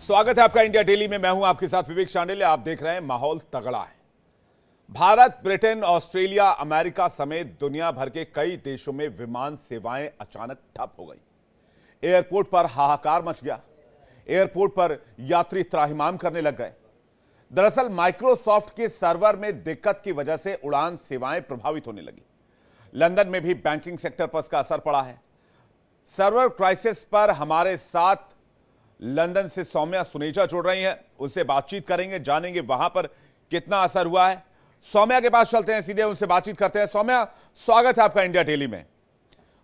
स्वागत है आपका इंडिया डेली में। मैं हूं आपके साथ विवेक शांडिल्य। आप देख रहे हैं माहौल तगड़ा है। भारत, ब्रिटेन, ऑस्ट्रेलिया, अमेरिका समेत दुनिया भर के कई देशों में विमान सेवाएं अचानक ठप हो गई। एयरपोर्ट पर हाहाकार मच गया। एयरपोर्ट पर यात्री त्राहिमाम करने लग गए। दरअसल माइक्रोसॉफ्ट के सर्वर में दिक्कत की वजह से उड़ान सेवाएं प्रभावित होने लगी। लंदन में भी बैंकिंग सेक्टर पर इसका असर पड़ा है। सर्वर क्राइसिस पर हमारे साथ लंदन से सौम्या सुनेजा जुड़ रही हैं। उनसे बातचीत करेंगे, जानेंगे वहां पर कितना असर हुआ है। सौम्या के पास चलते हैं, सीधे उनसे बातचीत करते हैं। सौम्या, स्वागत है आपका इंडिया डेली में।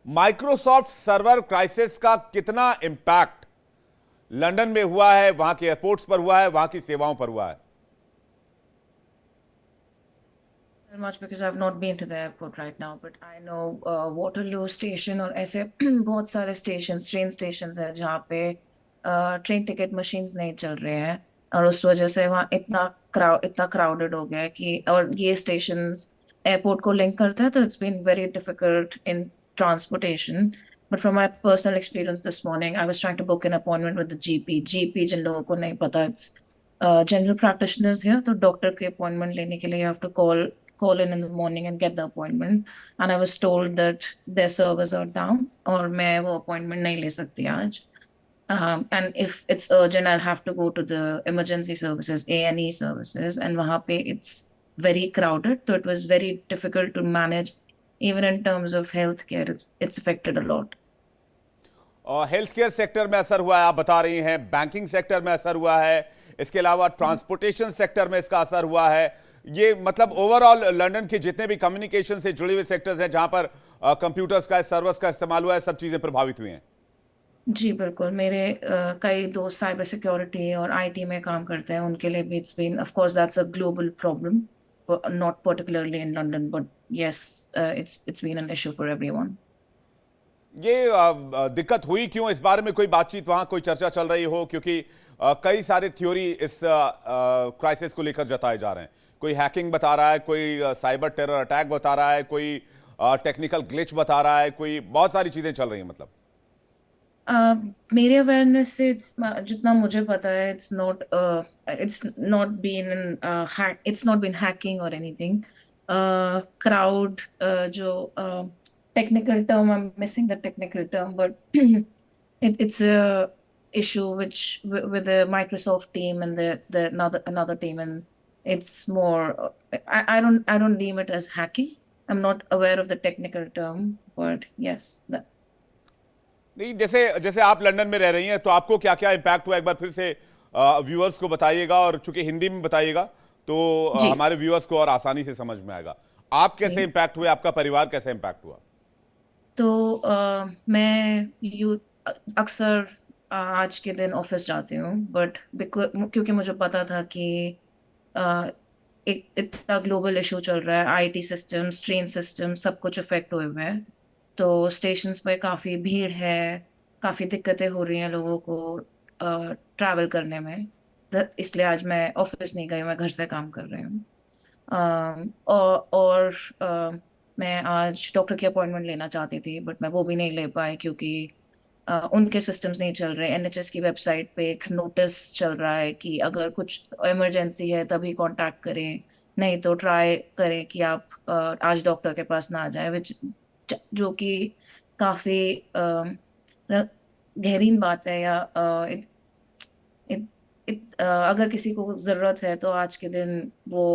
माइक्रोसॉफ्ट सर्वर क्राइसिस का कितना इंपैक्ट लंदन में हुआ है, वहां के एयरपोर्ट्स पर हुआ है, वहां की सेवाओं पर हुआ है? Much because I've not been to the airport right now, but I know Waterloo station और ऐसे बहुत सारे stations, train stations है जहाँ पे ट्रेन टिकट मशीन्स नहीं चल रहे हैं और उस वजह से वहाँ इतना क्राउडेड हो गया है कि और ये स्टेशंस एयरपोर्ट को लिंक करता है, तो it's been very difficult in transportation. But from my personal experience this morning I was trying to book an appointment with the GP. जिन लोगों को नहीं पता, इट्स जनरल प्रैक्टिशनर्स है, तो डॉक्टर के अपॉइंटमेंट लेने के लिए you have to call in the morning and get the appointment, and I was told that their servers are down और मैं वो appointment नहीं ले सकती आज. And if it's urgent, I'll have to go to the emergency services, A&E services, and वहाँ पे it's very crowded, so it was very difficult to manage. Even in terms of healthcare, it's affected a lot. और health care sector में असर हुआ है, आप बता रही हैं। बैंकिंग सेक्टर में असर हुआ है। इसके अलावा ट्रांसपोर्टेशन सेक्टर में इसका असर हुआ है। ये मतलब ओवरऑल लंदन के जितने भी कम्युनिकेशन से जुड़े हुए सेक्टर्स हैं, जहां पर कंप्यूटर्स का, सर्वर्स का इस्तेमाल हुआ है, सब चीजें प्रभावित हुई हैं। जी बिल्कुल. मेरे कई दोस्त साइबर सिक्योरिटी और आईटी में काम करते हैं, उनके लिए भी it's been, of course that's a global problem, not particularly in London, but yes, it's been an issue for everyone. ये दिक्कत हुई क्यों, इस बारे में कोई बातचीत, वहां कोई चर्चा चल रही हो? क्योंकि कई सारे थ्योरी इस क्राइसिस को लेकर जताए जा रहे हैं। कोई हैकिंग बता रहा है, कोई साइबर टेरर अटैक बता रहा है, कोई टेक्निकल ग्लिच बता रहा है, कोई बहुत सारी चीजें चल रही हैं। मतलब मेरे अवेयरनेस से जितना मुझे पता है, it's not been it's not been hacking और एनीथिंग. क्राउड, जो technical term, I am missing the technical term, but it's a issue which with the Microsoft team and the another team, and it's more, I don't deem it as hacking. I'm not aware of the technical term, but yes, that. नहीं, जैसे जैसे आप London में रह रही हैं, तो आपको क्या क्या इम्पैक्ट हुआ, एक बार फिर से व्यूअर्स को बताइएगा, और चूंकि हिंदी में बताइएगा तो जी. हमारे व्यूअर्स को और आसानी से समझ में आएगा। आप कैसे इम्पैक्ट हुए, आपका परिवार कैसे इम्पैक्ट हुआ? तो मैं अक्सर आज के दिन ऑफिस जाती हूँ, बट क्योंकि मुझे पता था कि अ, एक इतना ग्लोबल इशू चल रहा है, आईटी सिस्टम्स, ट्रेन सिस्टम, सब कुछ इफेक्ट हुए हुए हैं, तो स्टेशंस पे काफ़ी भीड़ है, काफ़ी दिक्कतें हो रही हैं लोगों को ट्रैवल करने में. इसलिए आज मैं ऑफिस नहीं गई, मैं घर से काम कर रही हूँ. और मैं आज डॉक्टर की अपॉइंटमेंट लेना चाहती थी, बट मैं वो भी नहीं ले पाई क्योंकि उनके सिस्टम्स नहीं चल रहे. एनएचएस की वेबसाइट पे एक नोटिस चल रहा है कि अगर कुछ इमरजेंसी है तभी कांटेक्ट करें, नहीं तो ट्राई करें कि आप आज डॉक्टर के पास ना जाएं, जो कि काफ़ी गहरीन बात है. या अगर किसी को ज़रूरत है तो आज के दिन वो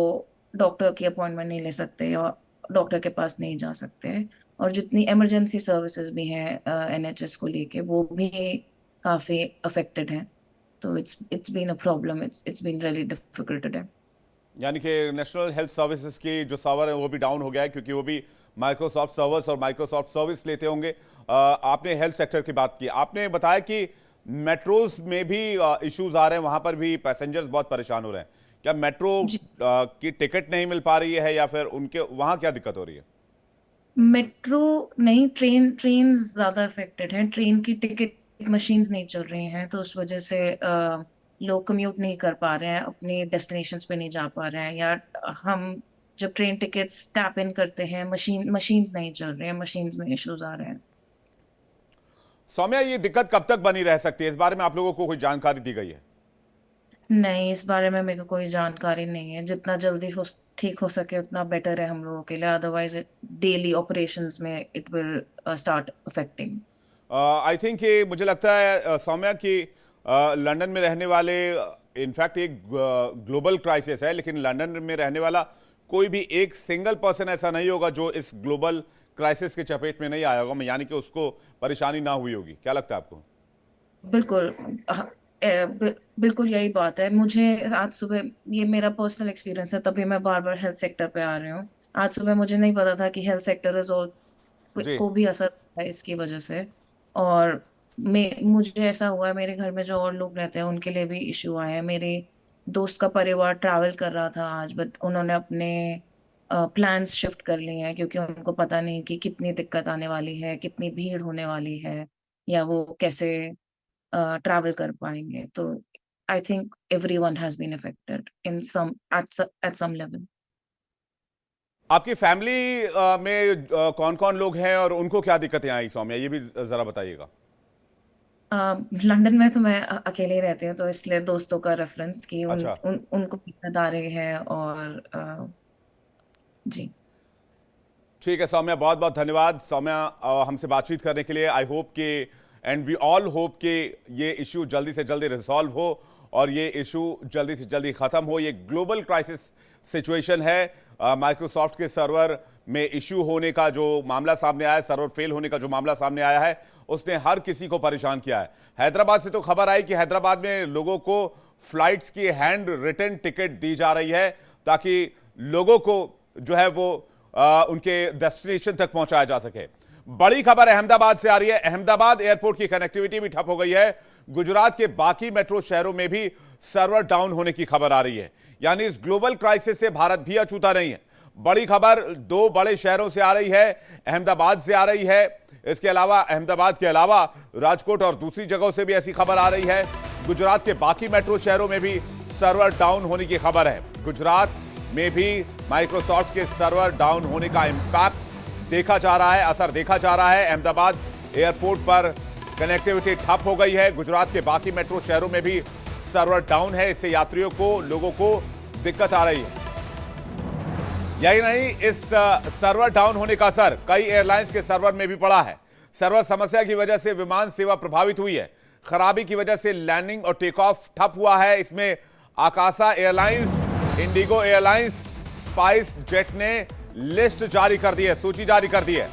डॉक्टर की अपॉइंटमेंट नहीं ले सकते और डॉक्टर के पास नहीं जा सकते. और जितनी इमरजेंसी सर्विसेज भी हैं एनएचएस को लेके, वो भी काफ़ी अफेक्टेड हैं. तो it's been a problem, it's been really difficult today. यानी कि नेशनल हेल्थ सर्विसेज की जो सर्वर है वो भी डाउन हो गया है, क्योंकि वो भी माइक्रोसॉफ्ट सर्वर्स और माइक्रोसॉफ्ट सर्विस लेते होंगे। आपने हेल्थ सेक्टर की बात की, आपने बताया कि मेट्रोज में भी इश्यूज आ रहे हैं, वहां पर भी पैसेंजर्स बहुत परेशान हो रहे हैं। क्या मेट्रो की टिकट नहीं मिल पा रही है, या फिर उनके वहां क्या दिक्कत हो रही है? मेट्रो नहीं, ट्रेन ज़्यादा अफेक्टेड हैं. ट्रेन की टिकट मशीन्स नहीं चल रही हैं, तो उस वजह से लोग कम्यूट नहीं कर पा रहे हैं, अपनी डेस्टिनेशंस पे नहीं जा पा रहे हैं. या हम जब ट्रेन टिकट्स टैप इन करते हैं, मशीन्स नहीं चल रहे हैं, मशीन्स में इश्यूज आ रहे हैं. सौम्या, ये दिक्कत कब तक बनी रह सकती है, इस बारे में आप लोगों को कोई जानकारी दी गई है? नहीं, इस बारे में मेरे को कोई जानकारी नहीं है। जितना जल्दी हो ठीक हो सके उतना बेटर है हम लोगों के लिए, अदरवाइज डेली ऑपरेशंस में it will start affecting. I think ये मुझे लगता है सौम्या कि लंदन में रहने वाले, इनफैक्ट एक ग्लोबल क्राइसिस है, लेकिन लंदन में रहने वाला कोई भी एक सिंगल पर्सन ऐसा नहीं होगा जो इस ग्लोबल क्राइसिस के चपेट में नहीं आया होगा, यानी कि उसको परेशानी ना हुई होगी। क्या लगता है आपको? बिल्कुल। बिल्कुल यही बात है। मुझे आज सुबह, ये मेरा पर्सनल एक्सपीरियंस है, तभी मैं बार बार हेल्थ सेक्टर पे आ रही हूँ। आज सुबह मुझे नहीं पता था कि हेल्थ सेक्टर जी। को भी असर है इसकी वजह से। और मुझे ऐसा हुआ है, मेरे घर में जो और लोग रहते हैं उनके लिए भी इश्यू आए हैं। मेरे दोस्त का परिवार ट्रैवल कर रहा था आज, बट उन्होंने अपने प्लान्स शिफ्ट कर लिए हैं क्योंकि उनको पता नहीं कि कितनी दिक्कत आने वाली है, कितनी भीड़ होने वाली है, या वो कैसे ट्रैवल कर पाएंगे। तो I think everyone has been affected in some at some level. आपकी फैमिली में कौन कौन लोग हैं और उनको क्या दिक्कतें आई सौम्या, ये भी जरा बताइएगा। लंदन में तो मैं अकेले ही रहती हूँ, तो इसलिए दोस्तों का रेफरेंस कि अच्छा। उनको दिक्कत आ रही है। और जी। ठीक है सौम्या, बहुत बहुत धन्यवाद सौम्या हमसे बातचीत करने के लिए। आई होप कि एंड वी ऑल होप कि ये इशू जल्दी से जल्दी रिजॉल्व हो और ये इशू जल्दी से जल्दी ख़त्म हो। ये ग्लोबल क्राइसिस सिचुएशन है। माइक्रोसॉफ्ट के सर्वर में इशू होने का जो मामला सामने आया है, सर्वर फेल होने का जो मामला सामने आया है, उसने हर किसी को परेशान किया है। हैदराबाद से तो खबर आई कि हैदराबाद में लोगों को फ्लाइट्स की हैंड रिटन टिकट दी जा रही है ताकि लोगों को जो है वो उनके डेस्टिनेशन तक पहुंचाया जा सके। बड़ी खबर अहमदाबाद से आ रही है। अहमदाबाद एयरपोर्ट की कनेक्टिविटी भी ठप हो गई है। गुजरात के बाकी मेट्रो शहरों में भी सर्वर डाउन होने की खबर आ रही है। यानी इस ग्लोबल क्राइसिस से भारत भी अछूता नहीं है। बड़ी खबर दो बड़े शहरों से आ रही है, अहमदाबाद से आ रही है। इसके अलावा अहमदाबाद के अलावा राजकोट और दूसरी जगहों से भी ऐसी खबर आ रही है। गुजरात के बाकी मेट्रो शहरों में भी सर्वर डाउन होने की खबर है। गुजरात में भी माइक्रोसॉफ्ट के सर्वर डाउन होने का इंपैक्ट देखा जा रहा है, असर देखा जा रहा है। अहमदाबाद एयरपोर्ट पर कनेक्टिविटी ठप हो गई है। गुजरात के बाकी मेट्रो शहरों में भी सर्वर डाउन है। इससे यात्रियों को, लोगों को दिक्कत आ रही है। यही नहीं, इस सर्वर डाउन होने का असर कई एयरलाइंस के सर्वर में भी पड़ा है। सर्वर समस्या की वजह से विमान सेवा प्रभावित हुई है। खराबी की वजह से लैंडिंग और टेक ऑफ ठप हुआ है। इसमें Akasa airlines, IndiGo airlines, SpiceJet ने लिस्ट जारी कर दी है, सूची जारी कर दी है।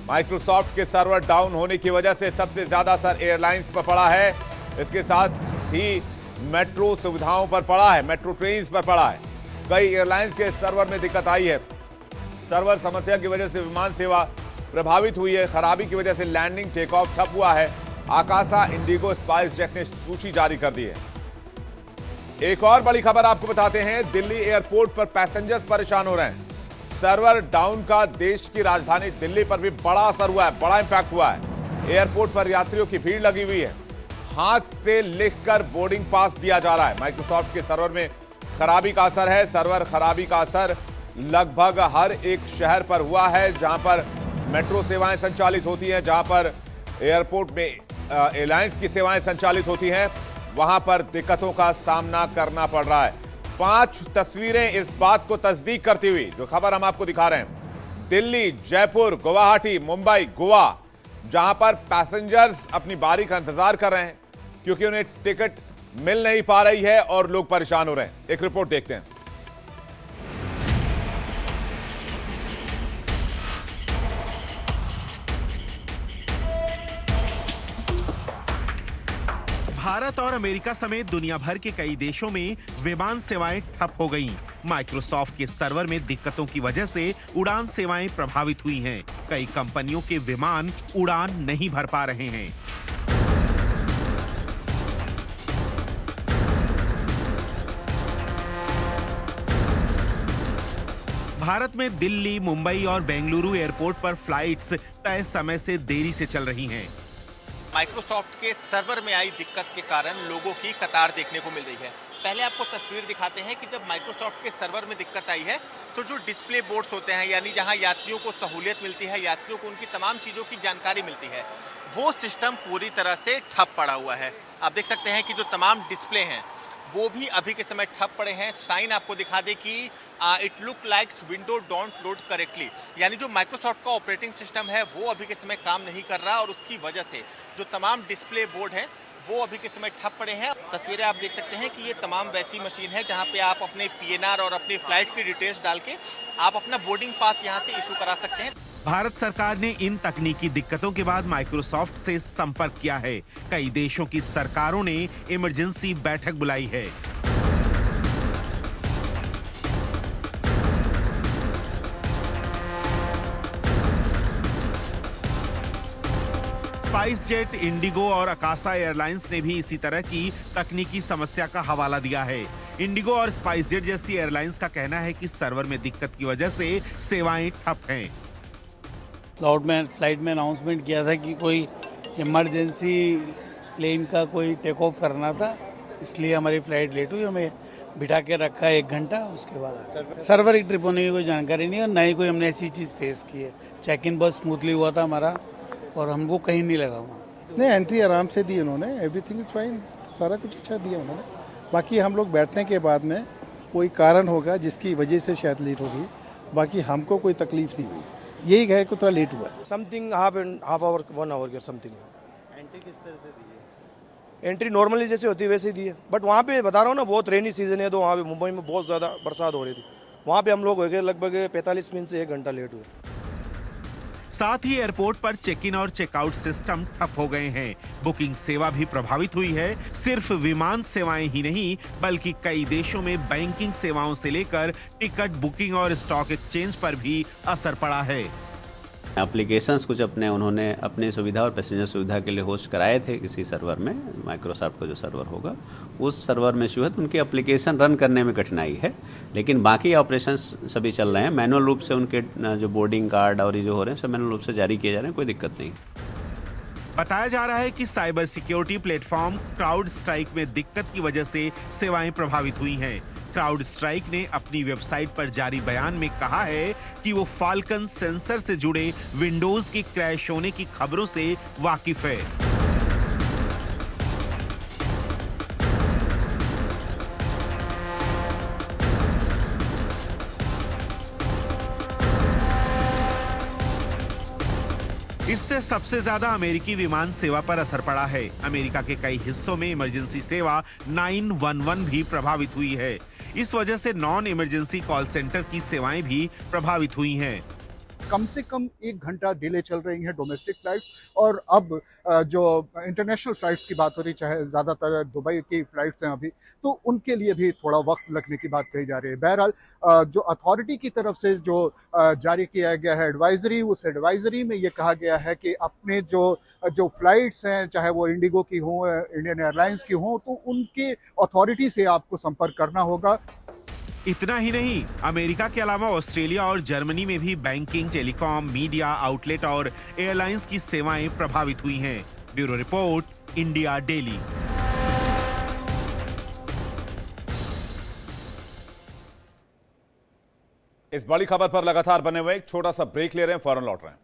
माइक्रोसॉफ्ट के सर्वर डाउन होने की वजह से सबसे ज्यादा असर एयरलाइंस पर पड़ा है। इसके साथ ही मेट्रो सुविधाओं पर पड़ा है, मेट्रो ट्रेन पर पड़ा है। कई एयरलाइंस के सर्वर में दिक्कत आई है। सर्वर समस्या की वजह से विमान सेवा प्रभावित हुई है। खराबी की वजह से लैंडिंग टेक ऑफ ठप हुआ है। आकाशा, इंडिगो, स्पाइस जेट ने सूची जारी कर दी है। एक और बड़ी खबर आपको बताते हैं। दिल्ली एयरपोर्ट पर पैसेंजर्स परेशान हो रहे हैं। सर्वर डाउन का देश की राजधानी दिल्ली पर भी बड़ा असर हुआ है, बड़ा इंपैक्ट हुआ है। एयरपोर्ट पर यात्रियों की भीड़ लगी हुई है। हाथ से लिखकर बोर्डिंग पास दिया जा रहा है। माइक्रोसॉफ्ट के सर्वर में खराबी का असर है। सर्वर खराबी का असर लगभग हर एक शहर पर हुआ है जहां पर मेट्रो सेवाएं संचालित होती हैं, जहां पर एयरपोर्ट में एयरलाइंस की सेवाएं संचालित होती हैं, वहां पर दिक्कतों का सामना करना पड़ रहा है। 5 तस्वीरें इस बात को तस्दीक करती हुई, जो खबर हम आपको दिखा रहे हैं। दिल्ली, जयपुर, गुवाहाटी, मुंबई, गोवा, जहां पर पैसेंजर्स अपनी बारी का इंतजार कर रहे हैं क्योंकि उन्हें टिकट मिल नहीं पा रही है और लोग परेशान हो रहे हैं। एक रिपोर्ट देखते हैं। भारत और अमेरिका समेत दुनिया भर के कई देशों में विमान सेवाएं ठप हो गईं। माइक्रोसॉफ्ट के सर्वर में दिक्कतों की वजह से उड़ान सेवाएं प्रभावित हुई हैं। कई कंपनियों के विमान उड़ान नहीं भर पा रहे हैं। भारत में दिल्ली, मुंबई और बेंगलुरु एयरपोर्ट पर फ्लाइट्स तय समय से देरी से चल रही हैं। माइक्रोसॉफ्ट के सर्वर में आई दिक्कत के कारण लोगों की कतार देखने को मिल रही है। पहले आपको तस्वीर दिखाते हैं कि जब माइक्रोसॉफ्ट के सर्वर में दिक्कत आई है तो जो डिस्प्ले बोर्ड्स होते हैं, यानी जहां यात्रियों को सहूलियत मिलती है, यात्रियों को उनकी तमाम चीज़ों की जानकारी मिलती है, वो सिस्टम पूरी तरह से ठप पड़ा हुआ है। आप देख सकते हैं कि जो तमाम डिस्प्ले हैं वो भी अभी के समय ठप पड़े हैं। साइन आपको दिखा दे कि it look likes window don't load correctly, यानी जो माइक्रोसॉफ्ट का ऑपरेटिंग सिस्टम है वो अभी के समय काम नहीं कर रहा और उसकी वजह से जो तमाम डिस्प्ले बोर्ड हैं वो अभी के समय ठप पड़े हैं। तस्वीरें आप देख सकते हैं कि ये तमाम वैसी मशीन है जहां पे आप अपने PNR और अपनी फ्लाइट की डिटेल्स डाल के आप अपना बोर्डिंग पास यहां से इशू करा सकते हैं। भारत सरकार ने इन तकनीकी दिक्कतों के बाद माइक्रोसॉफ्ट से संपर्क किया है। कई देशों की सरकारों ने इमरजेंसी बैठक बुलाई है। स्पाइस जेट, इंडिगो और अकासा एयरलाइंस ने भी इसी तरह की तकनीकी समस्या का हवाला दिया है। इंडिगो और स्पाइस जेट जैसी एयरलाइंस का कहना है कि सर्वर में दिक्कत की वजह से सेवाएं ठप हैं। फ्लाइट में अनाउंसमेंट किया था कि कोई इमरजेंसी प्लेन का कोई टेक ऑफ करना था, इसलिए हमारी फ्लाइट लेट हुई। हमें बिठा के रखा 1 घंटा, उसके बाद सर्वर की ट्रिप होने की कोई जानकारी नहीं है और ना ही कोई हमने ऐसी चीज़ फेस की है। चेक इन बहुत स्मूथली हुआ था हमारा और हमको कहीं नहीं लगा हुआ। नहीं, एंट्री आराम से दी उन्होंने, एवरीथिंग इज़ फाइन, सारा कुछ अच्छा दिया उन्होंने। बाकी हम लोग बैठने के बाद में कोई कारण होगा जिसकी वजह से शायद लेट होगी, बाकी हमको कोई तकलीफ नहीं हुई। यही है कि थोड़ा लेट हुआ है। समथिंग हाफ आवर 1 आवर के समथिंग। एंट्री किस तरह से दी है? एंट्री नॉर्मली जैसे होती है वैसे ही दी है, बट वहाँ पे बता रहा हूँ ना, बहुत रेनी सीजन है तो वहाँ पे मुंबई में बहुत ज़्यादा बरसात हो रही थी। वहाँ पे हम लोग हो गए लगभग 45 मिनट से 1 घंटा लेट हुए। साथ ही एयरपोर्ट पर चेक इन और चेकआउट सिस्टम ठप हो गए हैं। बुकिंग सेवा भी प्रभावित हुई है। सिर्फ विमान सेवाएं ही नहीं बल्कि कई देशों में बैंकिंग सेवाओं से लेकर टिकट बुकिंग और स्टॉक एक्सचेंज पर भी असर पड़ा है। एप्लीकेशंस कुछ उन्होंने अपनी सुविधा और पैसेंजर सुविधा के लिए होस्ट कराए थे किसी सर्वर में। माइक्रोसॉफ्ट का जो सर्वर होगा उस सर्वर में इशू है तो उनकी एप्लीकेशन रन करने में कठिनाई है, लेकिन बाकी ऑपरेशंस सभी चल रहे हैं। मैनुअल रूप से उनके जो बोर्डिंग कार्ड और ये जो हो रहे हैं सब मैनुअल रूप से जारी किए जा रहे हैं, कोई दिक्कत नहीं। बताया जा रहा है कि cyber security platform crowd strike में दिक्कत की वजह से सेवाएं प्रभावित हुई हैं। क्राउड स्ट्राइक ने अपनी वेबसाइट पर जारी बयान में कहा है कि वो फाल्कन सेंसर से जुड़े विंडोज के क्रैश होने की खबरों से वाकिफ है। इससे सबसे ज्यादा अमेरिकी विमान सेवा पर असर पड़ा है। अमेरिका के कई हिस्सों में इमरजेंसी सेवा 911 भी प्रभावित हुई है। इस वजह से नॉन इमरजेंसी कॉल सेंटर की सेवाएं भी प्रभावित हुई हैं। कम से कम 1 घंटा डिले चल रही हैं डोमेस्टिक फ्लाइट्स, और अब जो इंटरनेशनल फ्लाइट्स की बात हो रही, चाहे ज़्यादातर दुबई की फ़्लाइट्स हैं अभी, तो उनके लिए भी थोड़ा वक्त लगने की बात कही जा रही है। बहरहाल जो अथॉरिटी की तरफ से जो जारी किया गया है एडवाइज़री, उस एडवाइज़री में ये कहा गया है कि अपने जो फ़्लाइट्स हैं, चाहे वो इंडिगो की हों, इंडियन एयरलाइंस की हों, तो उनके अथॉरिटी से आपको संपर्क करना होगा। इतना ही नहीं, अमेरिका के अलावा ऑस्ट्रेलिया और जर्मनी में भी बैंकिंग, टेलीकॉम, मीडिया आउटलेट और एयरलाइंस की सेवाएं प्रभावित हुई हैं। Bureau report, India daily. इस बड़ी खबर पर लगातार बने हुए एक छोटा सा ब्रेक ले रहे हैं, फौरन लौट रहे हैं।